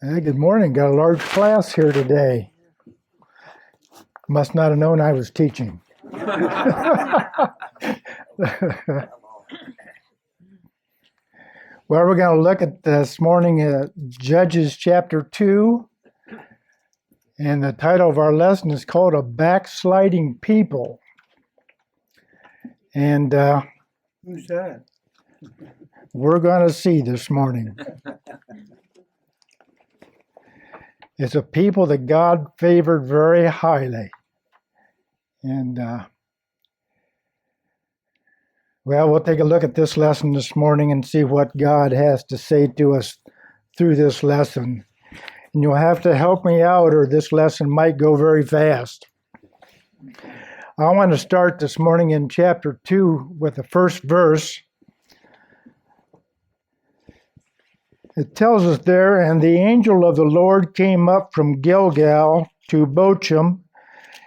Hey, good morning. Got a large class here today. Must not have known I was teaching. Well, we're going to look at this morning at Judges chapter 2. And the title of our lesson is called A Backsliding People. And Who's that? we're going to see this morning. It's a people that God favored very highly. And, we'll take a look at this lesson this morning and see what God has to say to us through this lesson. And you'll have to help me out, or this lesson might go very fast. I want to start this morning in chapter 2 with the first verse. It tells us there, and the angel of the Lord came up from Gilgal to Bochum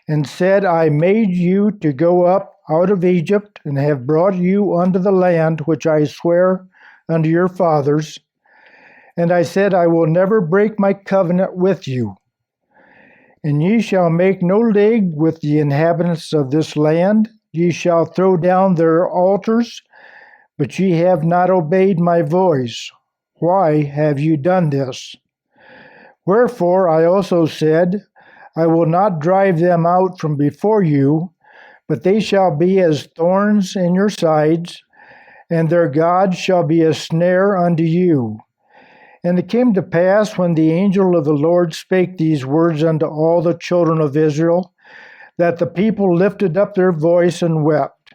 and said, I made you to go up out of Egypt and have brought you unto the land which I swear unto your fathers. And I said, I will never break my covenant with you. And ye shall make no league with the inhabitants of this land. Ye shall throw down their altars, but ye have not obeyed my voice. Why have you done this? Wherefore I also said, I will not drive them out from before you, but they shall be as thorns in your sides, and their God shall be a snare unto you. And it came to pass, when the angel of the Lord spake these words unto all the children of Israel, that the people lifted up their voice and wept.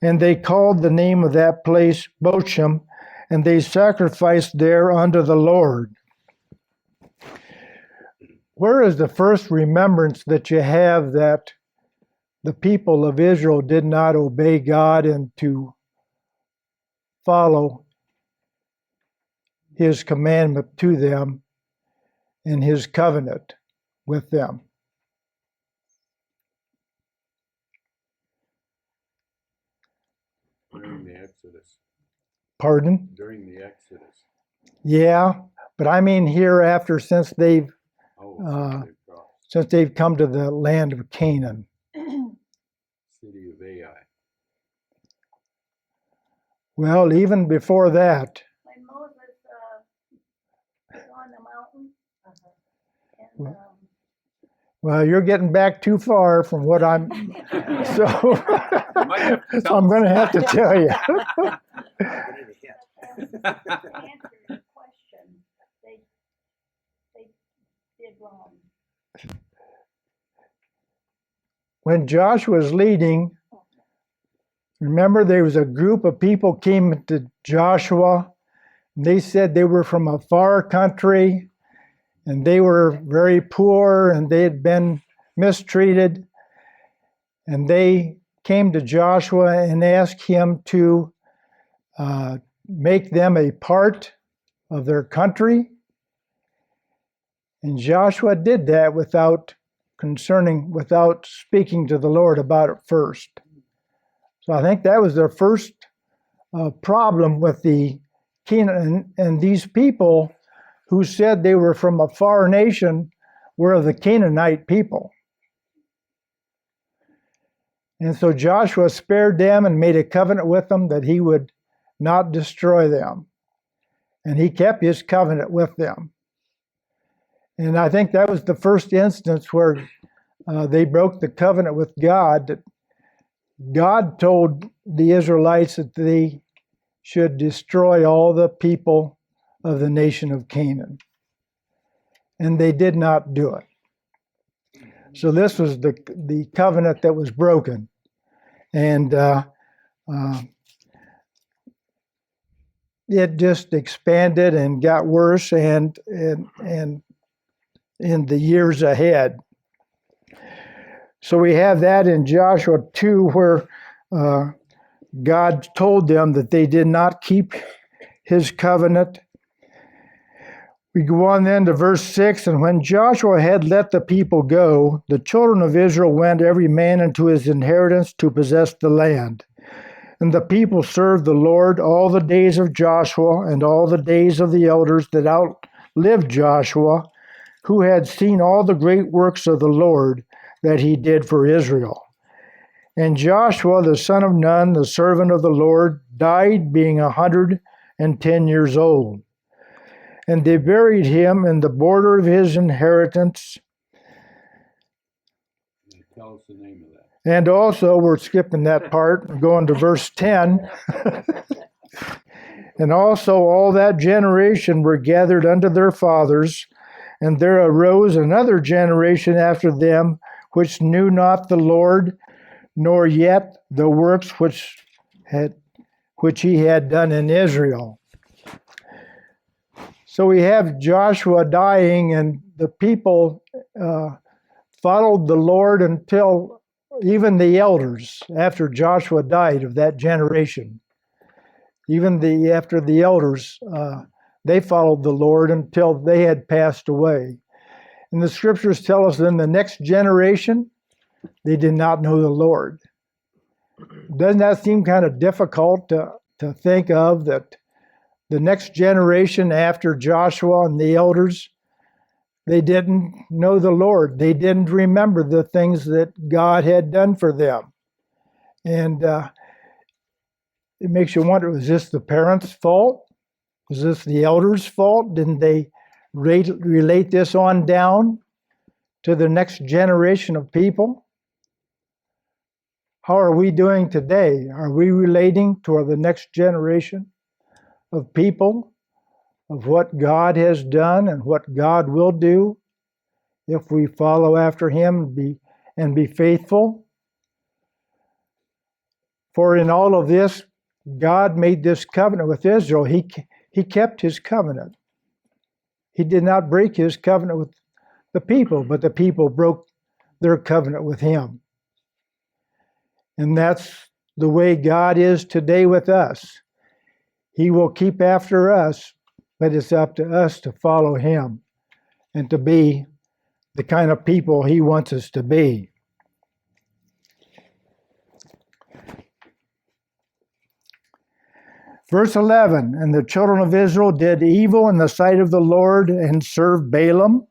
And they called the name of that place Bochum, and they sacrificed there unto the Lord. Where is the first remembrance that you have that the people of Israel did not obey God and to follow His commandment to them and His covenant with them? During the Exodus. Pardon? During the Exodus. Yeah, but I mean hereafter, since they've come to the land of Canaan. City of Ai. Well, even before that. When Moses was on the mountain. Well, you're getting back too far from what I'm. So I'm going to have to tell you. To answer your question, they did wrong. When Joshua was leading, remember there was a group of people came to Joshua. And they said they were from a far country, and they were very poor, and they had been mistreated. And they came to Joshua and asked him to make them a part of their country. And Joshua did that without speaking to the Lord about it first. So I think that was their first problem with the Canaan, and these people who said they were from a far nation were the Canaanite people. And so Joshua spared them and made a covenant with them that he would not destroy them. And he kept his covenant with them. And I think that was the first instance where they broke the covenant with God, that God told the Israelites that they should destroy all the people of the nation of Canaan. And they did not do it. So this was the covenant that was broken. And it just expanded and got worse and in the years ahead. So we have that in Joshua 2, where God told them that they did not keep His covenant. We go on then to verse 6, and when Joshua had let the people go, the children of Israel went every man into his inheritance to possess the land. And the people served the Lord all the days of Joshua and all the days of the elders that lived Joshua, who had seen all the great works of the Lord that he did for Israel. And Joshua, the son of Nun, the servant of the Lord, died being 110 years old. And they buried him in the border of his inheritance. Tell us the name of that. And also, we're skipping that part, we're going to verse 10. And also all that generation were gathered unto their fathers, and there arose another generation after them, which knew not the Lord, nor yet the works which he had done in Israel. So we have Joshua dying, and the people followed the Lord until even the elders, after Joshua died of that generation, after the elders, they followed the Lord until they had passed away. And the scriptures tell us then the next generation, they did not know the Lord. Doesn't that seem kind of difficult to think of, that the next generation after Joshua and the elders, they didn't know the Lord. They didn't remember the things that God had done for them. And it makes you wonder, was this the parents' fault? Was this the elders' fault? Didn't they relate this on down to the next generation of people? How are we doing today? Are we relating to the next generation of people, of what God has done and what God will do if we follow after him and be faithful? For in all of this, God made this covenant with Israel. He kept his covenant. He did not break his covenant with the people, but the people broke their covenant with him. And that's the way God is today with us. He will keep after us, but it's up to us to follow him and to be the kind of people he wants us to be. Verse 11, and the children of Israel did evil in the sight of the Lord and served Balaam.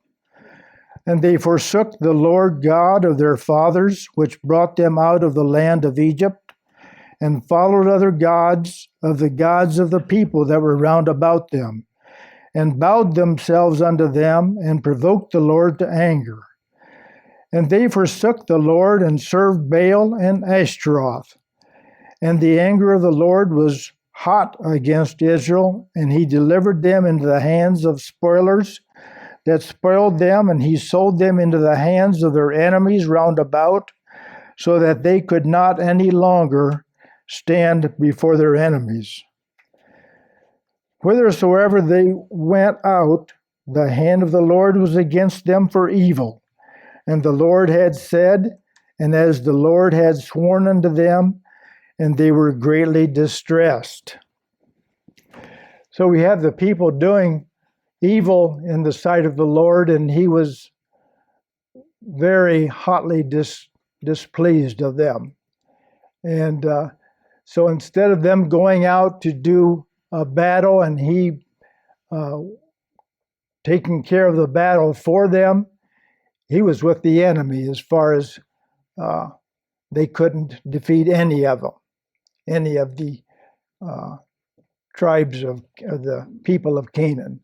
And they forsook the Lord God of their fathers, which brought them out of the land of Egypt, and followed other gods of the people that were round about them, and bowed themselves unto them, and provoked the Lord to anger. And they forsook the Lord, and served Baal and Ashtaroth. And the anger of the Lord was hot against Israel, and he delivered them into the hands of spoilers that spoiled them, and he sold them into the hands of their enemies round about, so that they could not any longer stand before their enemies. Whithersoever they went out, the hand of the Lord was against them for evil. And the Lord had said, and as the Lord had sworn unto them, and they were greatly distressed. So we have the people doing evil in the sight of the Lord, and he was very hotly displeased of them. And so instead of them going out to do a battle and he taking care of the battle for them, he was with the enemy as far as they couldn't defeat any of them, any of the tribes of the people of Canaan.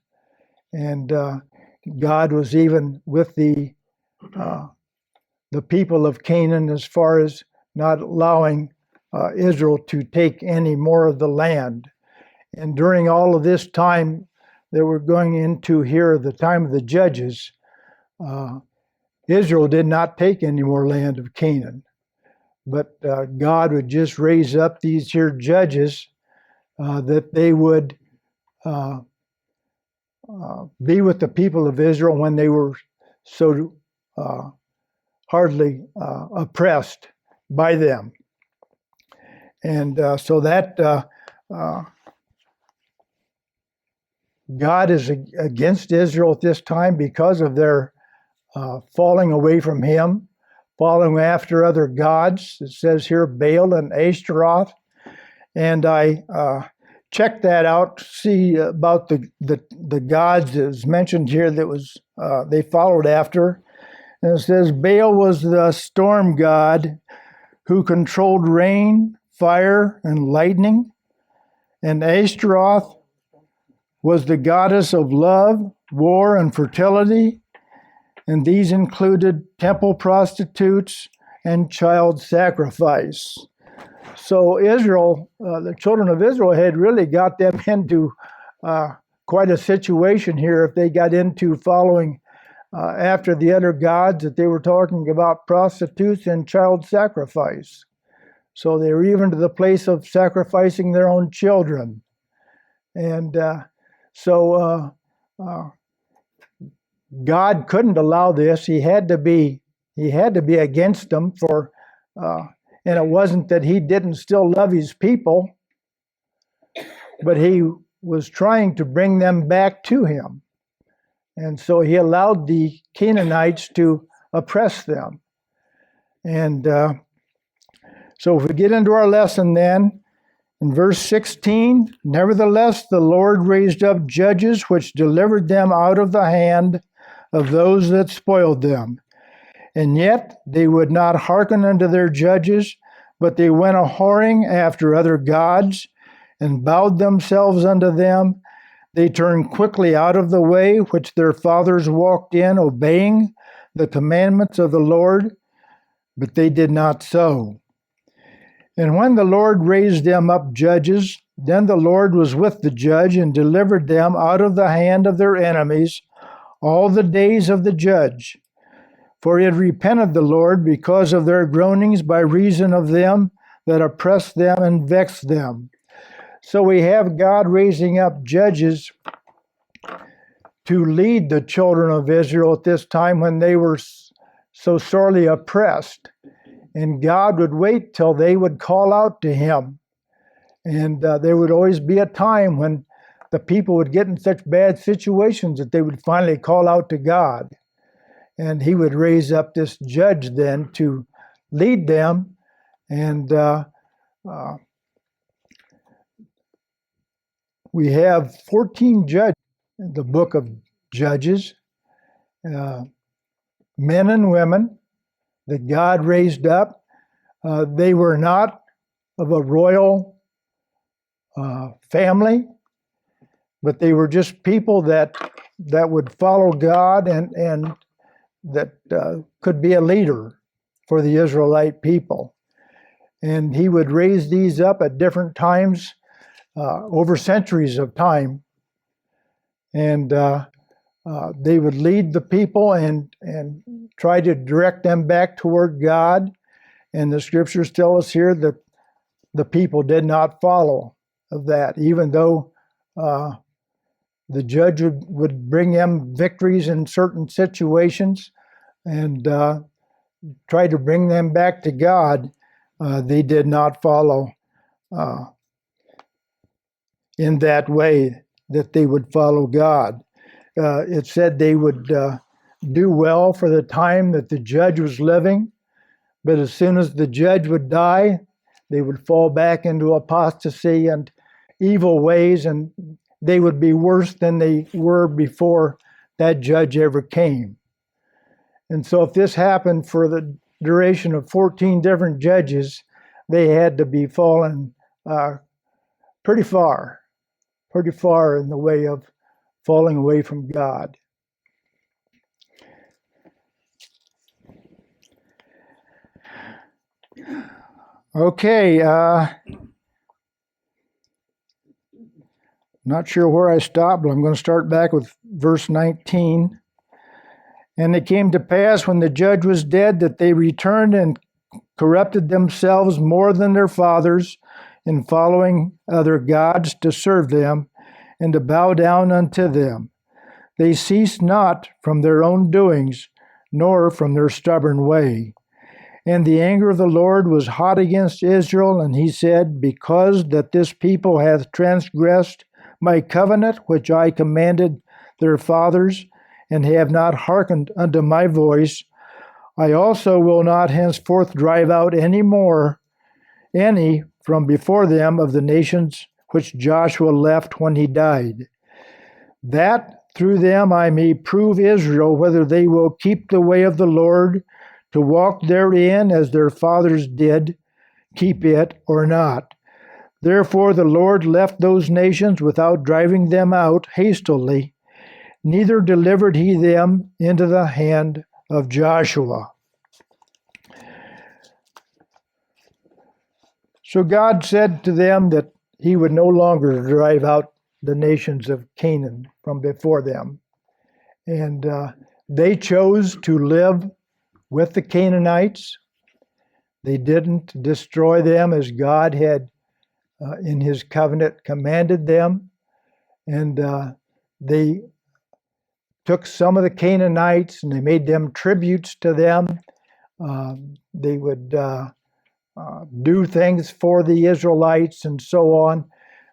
And God was even with the people of Canaan as far as not allowing Israel to take any more of the land. And during all of this time that we're going into here, the time of the judges, Israel did not take any more land of Canaan. But God would just raise up these here judges that they would be with the people of Israel when they were so hardly oppressed by them. And so that God is against Israel at this time because of their falling away from him, following after other gods. It says here Baal and Ashtaroth. And I check that out, see about the gods that was mentioned here that was they followed after. And it says Baal was the storm god who controlled rain, fire, and lightning. And Ashtaroth was the goddess of love, war, and fertility. And these included temple prostitutes and child sacrifice. So Israel, the children of Israel had really got them into quite a situation here if they got into following after the other gods that they were talking about prostitutes and child sacrifice. So they were even to the place of sacrificing their own children. And God couldn't allow this. He had to be against them for, and it wasn't that he didn't still love his people, but he was trying to bring them back to him. And so he allowed the Canaanites to oppress them. And so if we get into our lesson then, in verse 16, nevertheless, the Lord raised up judges which delivered them out of the hand of those that spoiled them. And yet they would not hearken unto their judges, but they went a-whoring after other gods, and bowed themselves unto them. They turned quickly out of the way which their fathers walked in, obeying the commandments of the Lord, but they did not so. And when the Lord raised them up judges, then the Lord was with the judge, and delivered them out of the hand of their enemies all the days of the judge. For he had repented the Lord because of their groanings by reason of them that oppressed them and vexed them. So we have God raising up judges to lead the children of Israel at this time when they were so sorely oppressed. And God would wait till they would call out to him. And there would always be a time when the people would get in such bad situations that they would finally call out to God. And he would raise up this judge then to lead them. And we have 14 judges in the book of Judges, men and women that God raised up. They were not of a royal family, but they were just people that would follow God and that could be a leader for the Israelite people. And he would raise these up at different times over centuries of time. And they would lead the people and try to direct them back toward God. And the scriptures tell us here that the people did not follow of that, even though the judge would bring them victories in certain situations and try to bring them back to God. They did not follow in that way that they would follow God. It said they would do well for the time that the judge was living, but as soon as the judge would die, they would fall back into apostasy and evil ways, and they would be worse than they were before that judge ever came. And so if this happened for the duration of 14 different judges, they had to be fallen pretty far in the way of falling away from God. Okay, not sure where I stopped, but I'm going to start back with verse 19. And it came to pass when the judge was dead that they returned and corrupted themselves more than their fathers in following other gods to serve them and to bow down unto them. They ceased not from their own doings, nor from their stubborn way. And the anger of the Lord was hot against Israel, and he said, because that this people hath transgressed my covenant which I commanded their fathers, and have not hearkened unto my voice, I also will not henceforth drive out any from before them of the nations which Joshua left when he died, that through them I may prove Israel whether they will keep the way of the Lord to walk therein as their fathers did, keep it or not. Therefore the Lord left those nations without driving them out hastily, neither delivered he them into the hand of Joshua. So God said to them that he would no longer drive out the nations of Canaan from before them. And they chose to live with the Canaanites. They didn't destroy them as God had in his covenant commanded them. And they took some of the Canaanites and they made them tributes to them. They would do things for the Israelites and so on.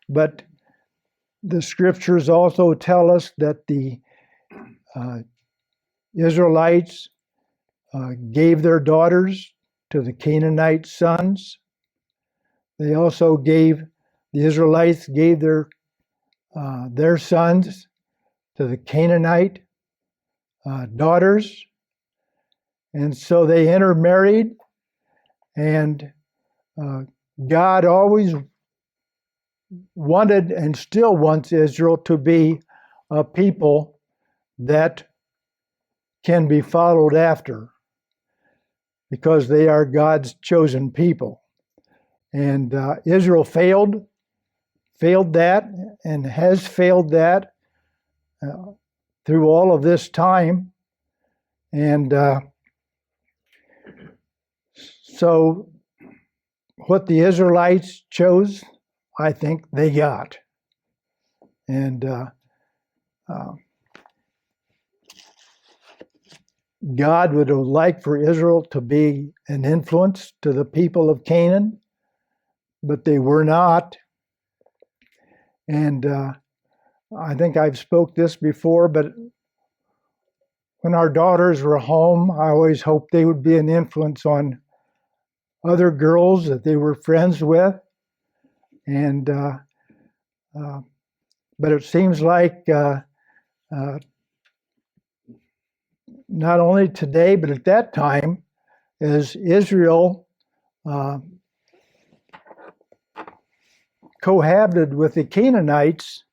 But the scriptures also tell us that the Israelites gave their daughters to the Canaanite sons. They also the Israelites gave their sons to the Canaanite daughters. And so they intermarried, and God always wanted and still wants Israel to be a people that can be followed after, because they are God's chosen people. And Israel failed that, and has failed that through all of this time. And so what the Israelites chose, I think they got. And God would have liked for Israel to be an influence to the people of Canaan, but they were not. And I think I've spoke this before, but when our daughters were home, I always hoped they would be an influence on other girls that they were friends with. And but it seems like not only today, but at that time, as Israel cohabited with the Canaanites,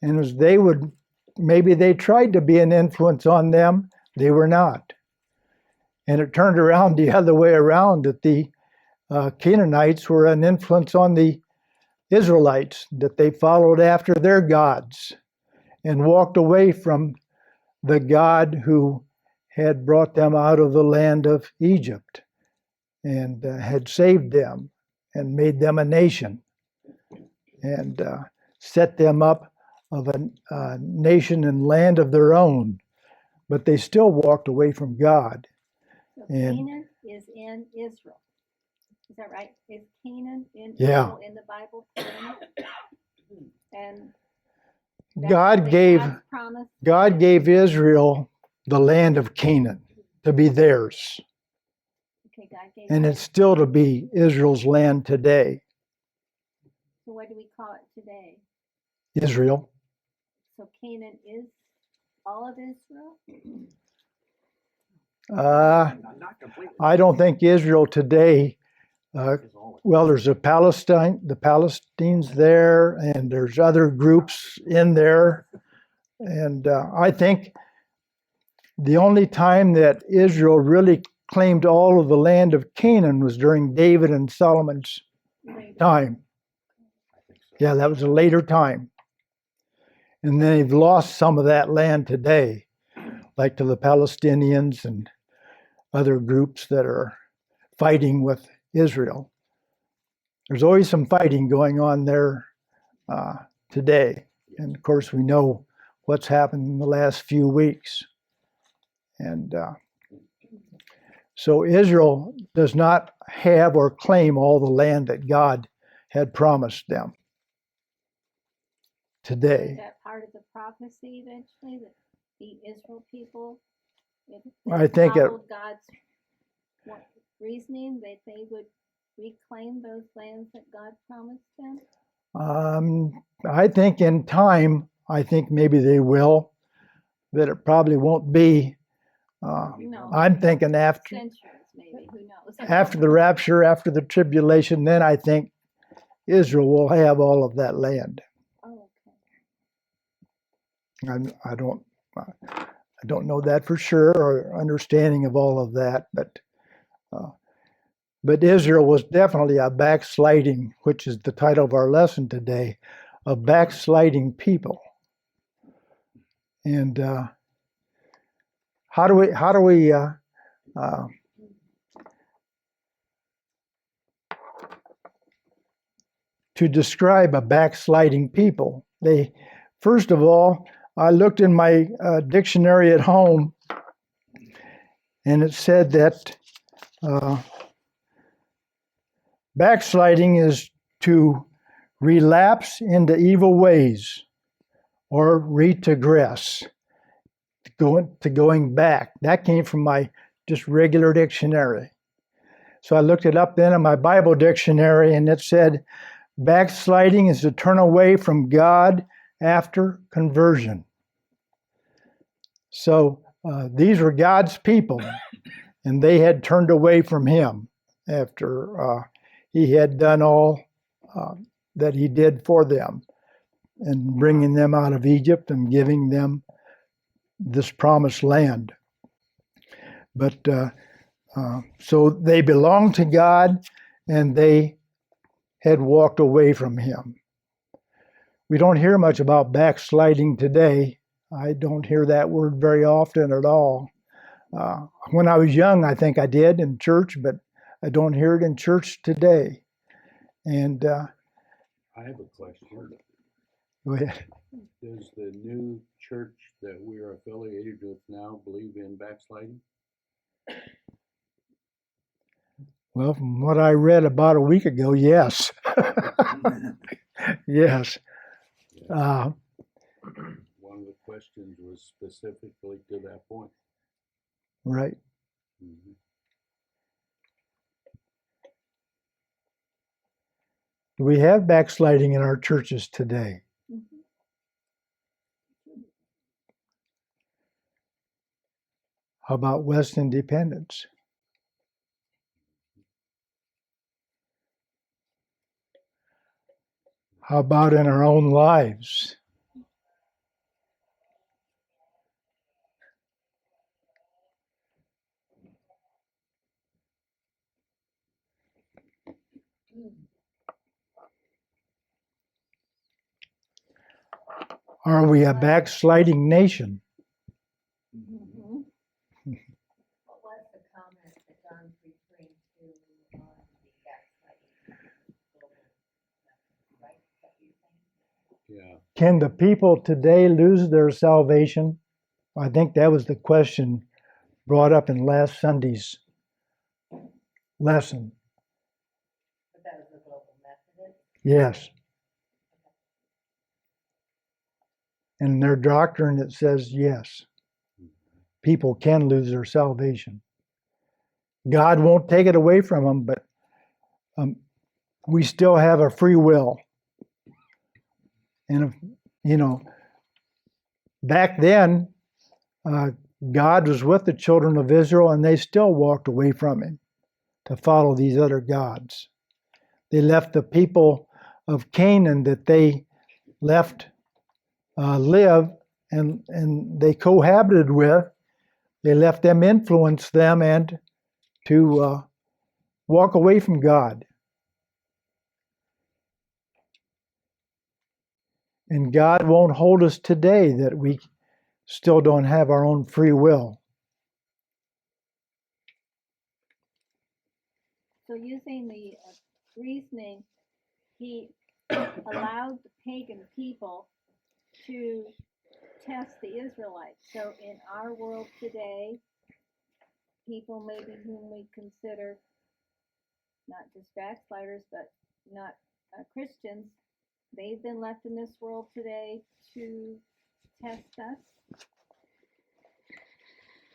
and as maybe they tried to be an influence on them, they were not. And it turned around the other way around, that the Canaanites were an influence on the Israelites, that they followed after their gods and walked away from the God who had brought them out of the land of Egypt and had saved them and made them a nation and set them up of a nation and land of their own. But they still walked away from God. So And Canaan is in Israel. Is that right? Is Canaan in Yeah. Israel in the Bible? And God gave Israel the land of Canaan to be theirs. Okay, God gave And that. it's still to be Israel's land today. So what do we call it today? Israel. So Canaan is all of Israel? I don't think Israel today, well, there's the Palestinians there, and there's other groups in there. And I think the only time that Israel really claimed all of the land of Canaan was during David and Solomon's time. Yeah, that was a later time. And they've lost some of that land today, like to the Palestinians and other groups that are fighting with Israel. There's always some fighting going on there today. And of course, we know what's happened in the last few weeks. And so Israel does not have or claim all the land that God had promised them today. Is that part of the prophecy eventually, that the Israel people, if I they think followed God's reasoning, that they would reclaim those lands that God promised them? I think in time, I think maybe they will, but it probably won't be. No. I'm thinking after Centuries, maybe. Who knows? after the rapture, after the tribulation, then I think Israel will have all of that land. Oh, okay. I don't know that for sure or understanding of all of that, but Israel was definitely a backsliding, which is the title of our lesson today, a backsliding people. And how do we to describe a backsliding people? First of all, I looked in my dictionary at home, and it said that backsliding is to relapse into evil ways or retrogress, going back. That came from my just regular dictionary. So I looked it up then in my Bible dictionary, and it said backsliding is to turn away from God after conversion. So these were God's people, and they had turned away from Him after He had done all that He did for them, and bringing them out of Egypt and giving them this promised land. But so they belonged to God, and they had walked away from Him. We don't hear much about backsliding today. I don't hear that word very often at all. When I was young, I think I did in church, but I don't hear it in church today. And I have a question. go ahead. Does the new church that we are affiliated with now believe in backsliding? Well, from what I read about a week ago, yes. Yes. One of the questions was specifically to that point. Right. Mm-hmm. Do we have backsliding in our churches today? Mm-hmm. How about West Independence? How about in our own lives? Are we a backsliding nation? Mm-hmm. What was the comment that John's referring to on the backsliding global message, right? Is that what you're saying? Yeah. Can the people today lose their salvation? I think that was the question brought up in last Sunday's lesson. But that was the global message? Yes. In their doctrine, it says yes. People can lose their salvation. God won't take it away from them, but we still have a free will. And, back then, God was with the children of Israel, and they still walked away from Him to follow these other gods. They left the people of Canaan that they left live and they cohabited with. They left them influence them and to walk away from God. And God won't hold us today that we still don't have our own free will. So using the reasoning, He allowed the pagan people to test the Israelites. So in our world today, people maybe whom we consider not just backsliders, but not Christians, they've been left in this world today to test us.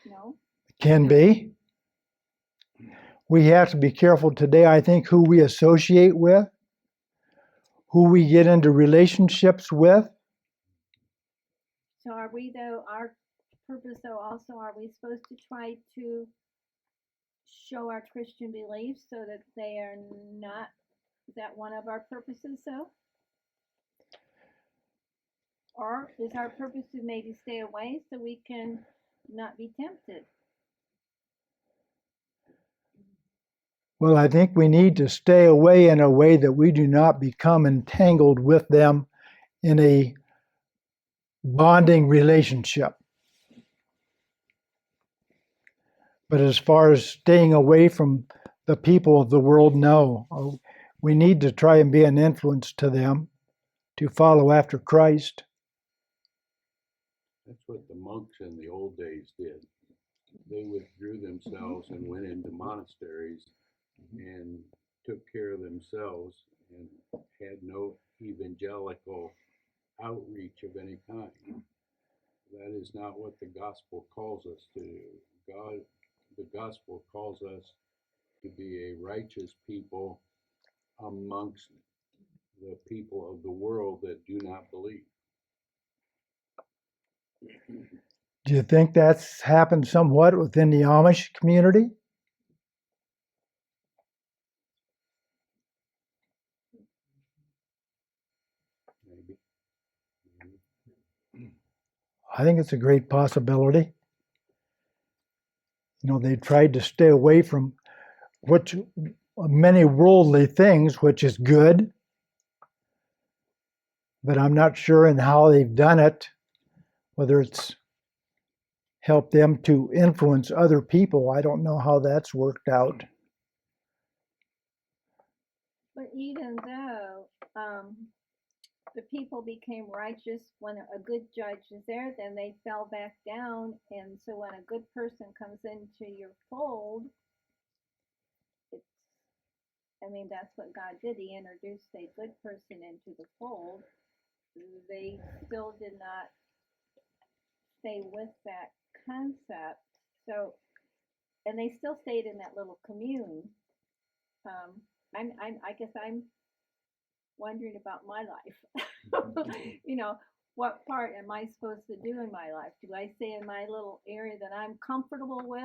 No? Can be. We have to be careful today, I think, who we associate with. who we get into relationships with. So are we though, our purpose though also, are we supposed to try to show our Christian beliefs so that they are not, is that one of our purposes though? Or is our purpose to maybe stay away so we can not be tempted? Well, I think we need to stay away in a way that we do not become entangled with them in a bonding relationship. But as far as staying away from the people of the world, no. We need to try and be an influence to them to follow after Christ. That's what the monks in the old days did. They withdrew themselves and went into monasteries and took care of themselves and had no evangelical outreach of any kind. That is not what the gospel calls us to do. The gospel calls us to be a righteous people amongst the people of the world that do not believe. Do you think that's happened somewhat within the Amish community? Maybe. I think it's a great possibility. You know, they tried to stay away from many worldly things, which is good, but I'm not sure in how they've done it, whether it's helped them to influence other people. I don't know how that's worked out. But even though the people became righteous when a good judge is there, then they fell back down. And so when a good person comes into your fold, that's what God did. He introduced a good person into the fold. They still did not stay with that concept. So, and they still stayed in that little commune. I guess I'm wondering about my life. What part am I supposed to do in my life? Do I stay in my little area that I'm comfortable with?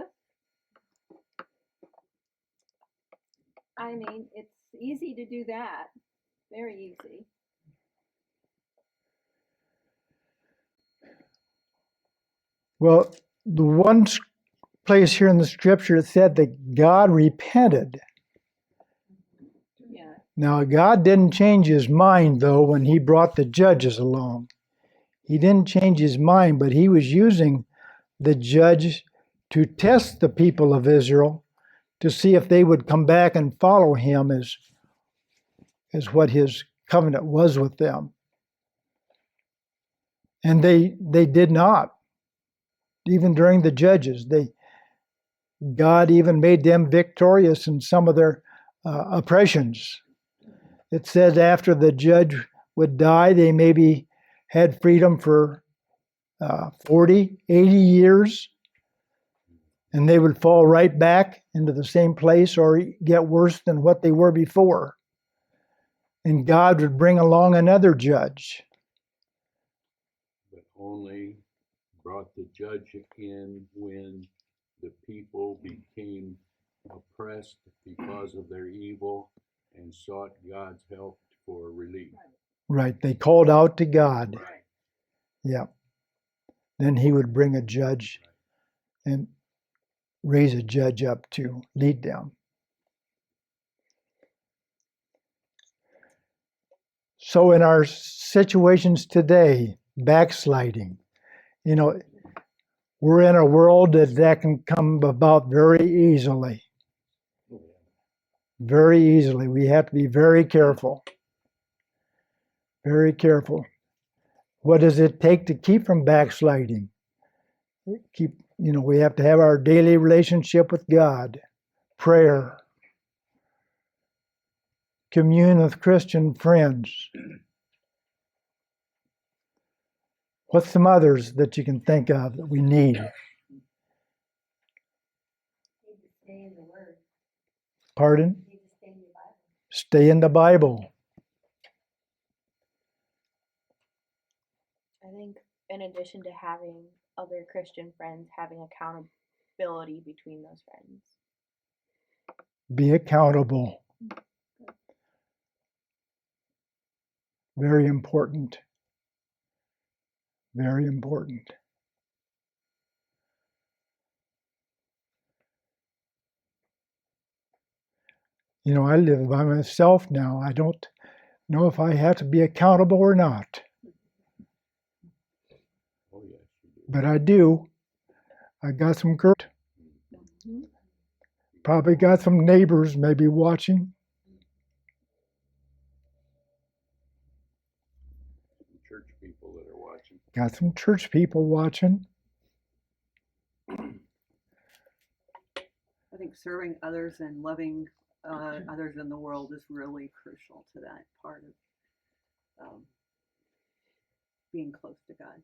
It's easy to do that. Very easy. Well, the one place here in the scripture it said that God repented. Yeah. Now, God didn't change his mind, though, when he brought the judges along. He didn't change his mind, but he was using the judge to test the people of Israel to see if they would come back and follow him as what his covenant was with them. And they did not. Even during the judges, God even made them victorious in some of their oppressions. It says after the judge would die, they maybe had freedom for 40, 80 years, and they would fall right back into the same place or get worse than what they were before. And God would bring along another judge. But only brought the judge in when the people became oppressed because of their evil and sought God's help for relief. Right. They called out to God. Right. Yeah. Then he would bring a judge and raise a judge up to lead them. So in our situations today, backsliding, we're in a world that can come about very easily. Very easily. We have to be very careful. Very careful. What does it take to keep from backsliding? We have to have our daily relationship with God, prayer, commune with Christian friends. What's some others that you can think of that we need? Stay in the Word. Pardon? Stay in the Bible. Stay in the Bible. in addition to having other Christian friends, having accountability between those friends. Be accountable. Very important. Very important. You know, I live by myself now. I don't know if I have to be accountable or not, Oh, yes, you do. but I do. I got some girls, Mhm. probably got some neighbors maybe watching. Church people that are watching. Got some church people watching. I think serving others and loving others in the world is really crucial to that part of being close to God.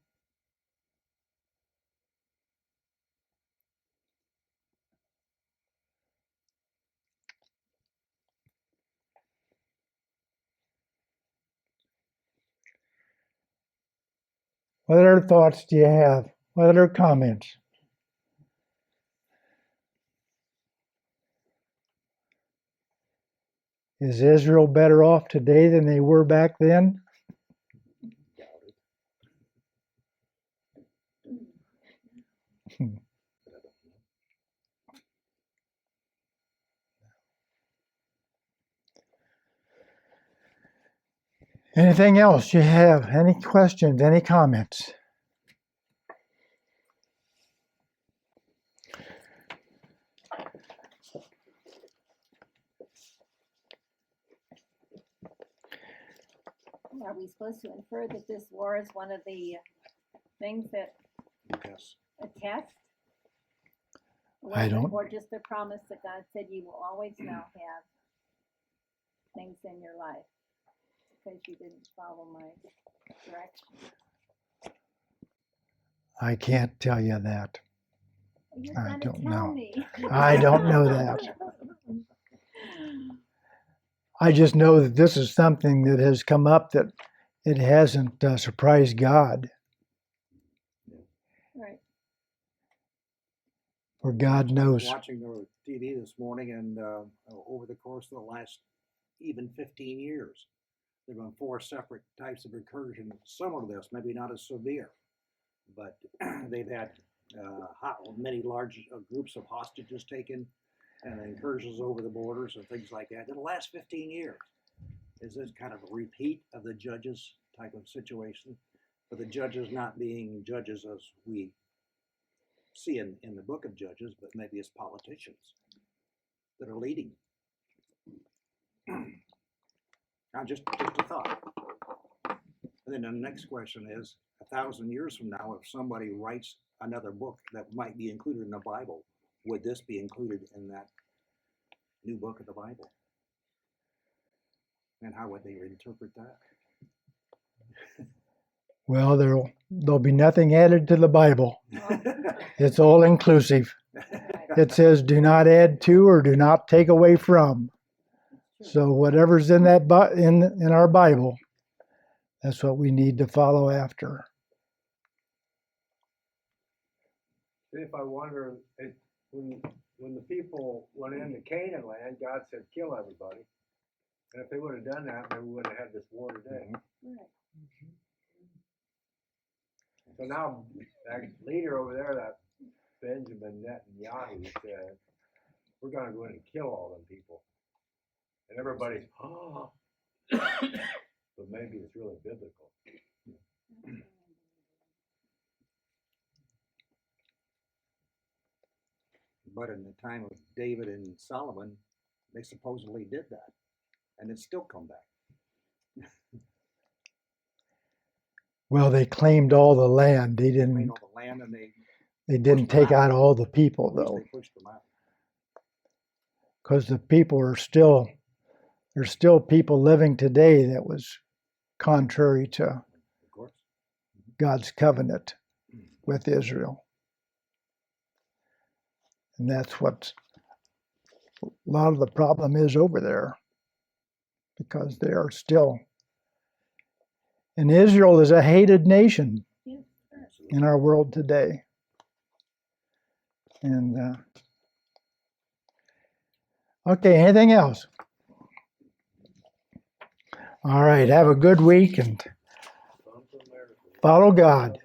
What other thoughts do you have? What other comments? Is Israel better off today than they were back then? Doubt it. Hmm. But I don't know. Anything else you have? Any questions? Any comments? Are we supposed to infer that this war is one of the things that Yes. a test? I don't- Or just a promise that God said you will always now have things in your life because you didn't follow my direction. I can't tell you that. You're I gonna don't tell know. me. I don't know that. I just know that this is something that has come up that it hasn't surprised God, Right. for God knows. Watching the TV this morning, and over the course of the last even 15 years, there have been 4 separate types of incursion. Some of this, maybe not as severe, but they've had many large groups of hostages taken and incursions over the borders and things like that in the last 15 years. Is this kind of a repeat of the Judges type of situation? But the Judges not being judges as we see in the book of Judges, but maybe as politicians that are leading. Now, just a thought. And then the next question is, 1,000 years from now, if somebody writes another book that might be included in the Bible, would this be included in that new book of the Bible? And how would they interpret that? Well, there'll be nothing added to the Bible. It's all inclusive. It says, "Do not add to or do not take away from." So whatever's in that in our Bible, that's what we need to follow after. If I wonder, when the people went into Canaan land, God said, kill everybody. And if they would have done that, maybe we wouldn't have had this war today. Right. So now, that leader over there, that Benjamin Netanyahu, said, we're going to go in and kill all them people. And everybody's, oh. But maybe it's really biblical. But in the time of David and Solomon, they supposedly did that, and it's still come back. Well, they claimed all the land. They They didn't. know the land, and They didn't take out all the people, at least though, they pushed them out. because the people are still. There's still people living today that was contrary to Of course. God's covenant with Israel. And that's what a lot of the problem is over there, because they are still. And Israel is a hated nation. Yes, sir. in our world today. And okay, anything else? All right, have a good week and follow God.